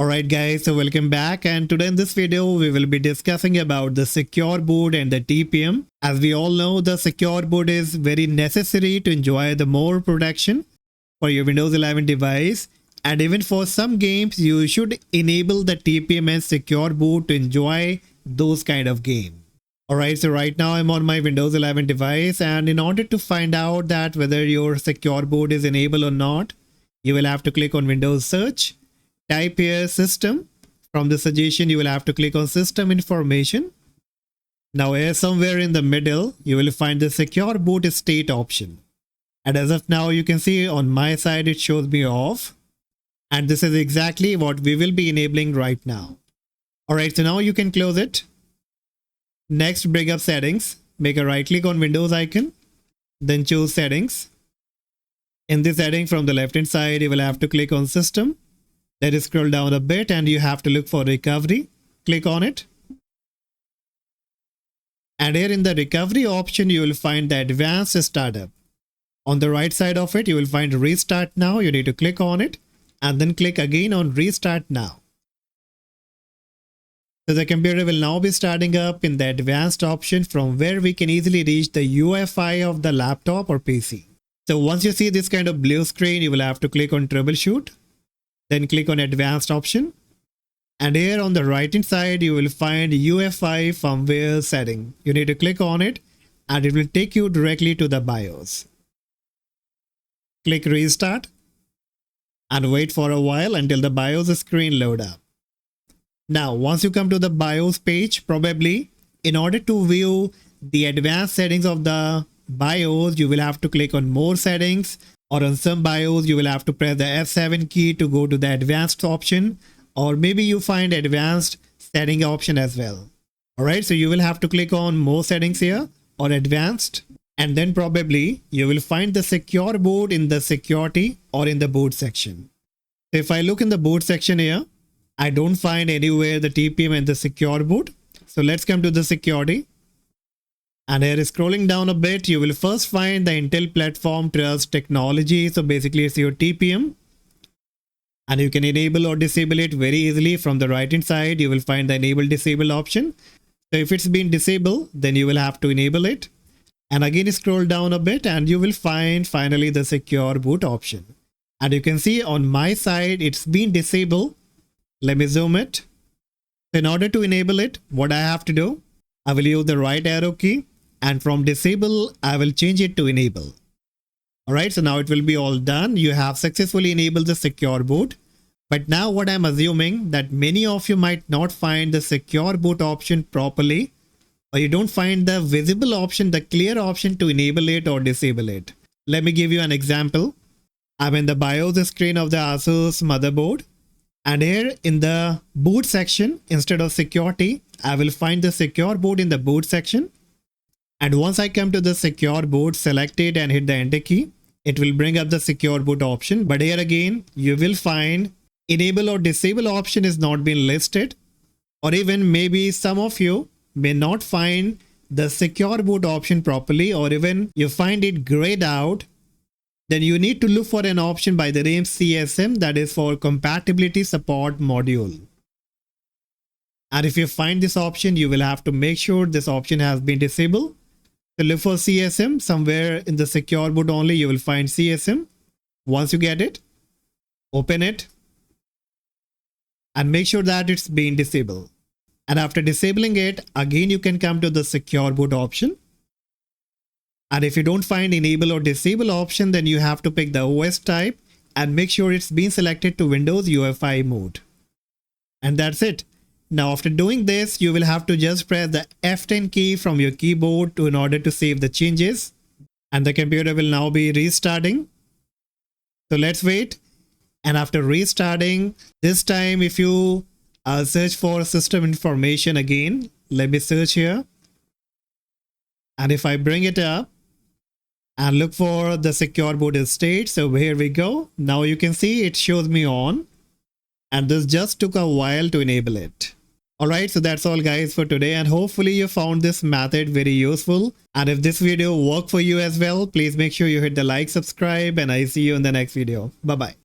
Alright guys, so welcome back, and today in this video we will be discussing about the secure boot and the TPM. As we all know, the secure boot is very necessary to enjoy the more protection for your Windows 11 device, and even for some games you should enable the TPM and secure boot to enjoy those kind of games. Alright, so right now I'm on my Windows 11 device, and in order to find out that whether your secure boot is enabled or not, you will have to click on Windows Search. Type here system. From the suggestion you will have to click on system information. Now here somewhere in the middle you will find the secure boot state option, and as of now you can see on my side it shows me off, and this is exactly what we will be enabling right now. Alright, so now you can close it. Next, bring up settings, make a right click on Windows icon, then choose settings. In this setting from the left hand side you will have to click on system. Let us scroll down a bit and you have to look for recovery. Click on it. And here in the recovery option, you will find the advanced startup. On the right side of it, you will find restart now. You need to click on it and then click again on restart now. So the computer will now be starting up in the advanced option, from where we can easily reach the UEFI of the laptop or PC. So once you see this kind of blue screen, you will have to click on troubleshoot. Then click on advanced option, and here on the right hand side you will find UEFI firmware setting. You need to click on it and it will take you directly to the BIOS. Click restart and wait for a while until the BIOS screen load up. Now once you come to the BIOS page, probably in order to view the advanced settings of the BIOS you will have to click on more settings, or on some BIOS you will have to press the F7 key to go to the advanced option, or maybe you find advanced setting option as well. Alright, so you will have to click on more settings here or advanced, and then probably you will find the secure boot in the security or in the boot section. So if I look in the boot section here, I don't find anywhere the TPM and the secure boot. So let's come to the security. And here scrolling down a bit, you will first find the Intel Platform Trust Technology. So basically it's your TPM. And you can enable or disable it very easily. From the right hand side, you will find the enable disable option. So if it's been disabled, then you will have to enable it. And again scroll down a bit and you will find finally the secure boot option. And you can see on my side, it's been disabled. Let me zoom it. So in order to enable it, what I have to do, I will use the right arrow key. And from disable, I will change it to enable. Alright, so now it will be all done. You have successfully enabled the secure boot. But now what I'm assuming that many of you might not find the secure boot option properly, or you don't find the visible option, the clear option to enable it or disable it. Let me give you an example. I'm in the BIOS screen of the Asus motherboard. And here in the boot section, instead of security, I will find the secure boot in the boot section. And once I come to the secure boot, select it and hit the enter key, it will bring up the secure boot option. But here again, you will find enable or disable option is not been listed, or even maybe some of you may not find the secure boot option properly, or even you find it grayed out. Then you need to look for an option by the name CSM, that is for compatibility support module. And if you find this option, you will have to make sure this option has been disabled. So look for CSM somewhere in the secure boot only, you will find CSM. Once you get it, open it and make sure that it's been disabled. And after disabling it, again you can come to the secure boot option. And if you don't find enable or disable option, then you have to pick the OS type and make sure it's been selected to Windows UEFI mode. And that's it. Now after doing this, you will have to just press the F10 key from your keyboard in order to save the changes. And the computer will now be restarting. So let's wait. And after restarting, this time if you search for system information again, let me search here. And if I bring it up and look for the secure boot state, so here we go. Now you can see it shows me on. And this just took a while to enable it. Alright, so that's all guys for today, and hopefully you found this method very useful. And if this video worked for you as well, please make sure you hit the like, subscribe, and I see you in the next video. Bye bye.